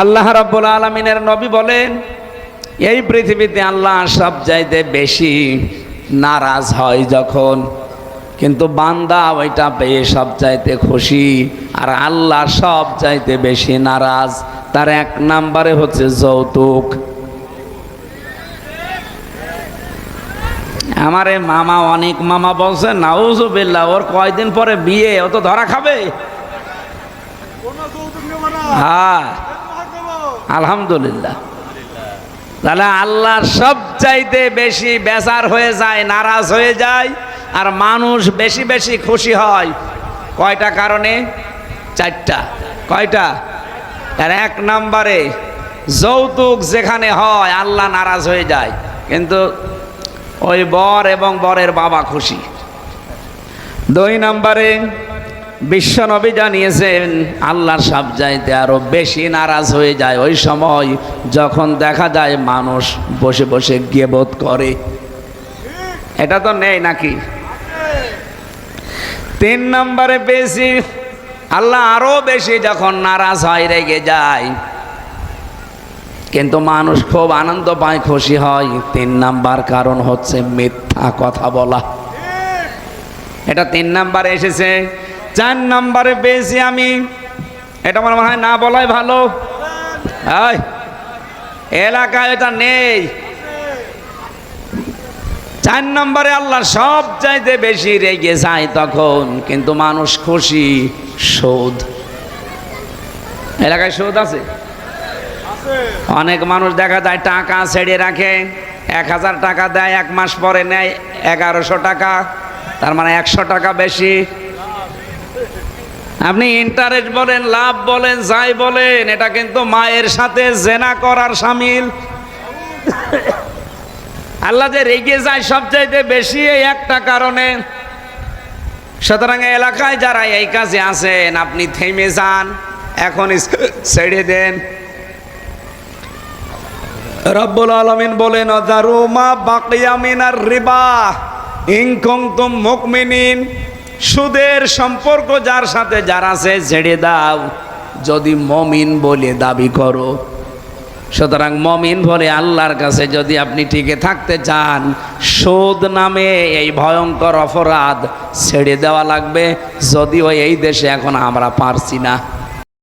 আল্লাহ রাব্বুল আলামিনের নবী বলেন, এই পৃথিবীতে আল্লাহ সব চাইতে বেশি নারাজ হয় যখন, কিন্তু বান্দা ওইটা পেয়ে সব চাইতে খুশি। আর আল্লাহ সব চাইতে বেশি নারাজ। তার এক নম্বরে হচ্ছে যৌতুক। আমারে মামা, অনেক মামা বলছে নাউজুবিল্লাহ, ওর কয়দিন পরে বিয়ে, ও তো ধরা খাবে। হ্যাঁ, আলহামদুলিল্লাহ। তাহলে আল্লাহর সব চাইতে বেশি বেজার হয়ে যায়, নারাজ হয়ে যায়, আর মানুষ বেশি বেশি খুশি হয়। কয়টা কারণে? চারটা। কয়টা? আর এক নম্বরে যৌতুক যেখানে হয় আল্লাহ নারাজ হয়ে যায়, কিন্তু ওই বর এবং বরের বাবা খুশি। দুই নম্বরে বিশ্বনবী জানিয়েছেন আল্লাহর সব চাইতে আরো বেশি নারাজ হয়ে যায় ওই সময় যখন দেখা যায় মানুষ বসে বসে গীবত করে। এটা তো নেই নাকি? তিন নম্বরে বেশি আল্লাহ আরো বেশি যখন নারাজ হয়, রেগে যায়, কিন্তু মানুষ খুব আনন্দ পায়, খুশি হয়। তিন নাম্বার কারণ হচ্ছে মিথ্যা কথা বলা। এটা তিন নাম্বারে এসেছে। চার নাম্বারে পেয়েছি আমি, এটা আমার মনে হয় না বলাই ভালো। এলাকায় এটা নেই। চার নম্বরে আল্লাহ সব চাইতে বেশি রেগে যায় তখন, কিন্তু মানুষ খুশি। সুদ। এলাকায় সুদ আছে? অনেক মানুষ দেখা যায় টাকা ছেড়ে রাখে, 1000 টাকা দেয়, 1 মাস পরে নেয় 1100 টাকা, তার মানে 100 টাকা বেশি। আপনি ইন্টারেস্ট বলেন, লাভ বলেন, যাই বলেন, এটা কিন্তু মায়ের সাথে জেনা করার শামিল। আল্লাহ যে রেগে যায় সবচাইতে বেশি এই একটা কারণে। সুতরাং এলাকায় যারা এই কাজে আছেন, আপনি থেমে যান, এখন ছেড়ে দেন। রব্বুল আলামিন বলেন, আযারু মা বাকিয়া মিনার রিবা ইন কুনতুম মুমিনিন। সুদের সম্পর্ক যার সাথে যার আছে ছেড়ে দাও, যদি মমিন বলে দাবি করো। সুতরাং মমিন বলে আল্লাহর কাছে যদি আপনি টিকে থাকতে চান, সুদ নামে এই ভয়ঙ্কর অপরাধ ছেড়ে দেওয়া লাগবে। যদিও এই দেশে এখন আমরা পারছি না।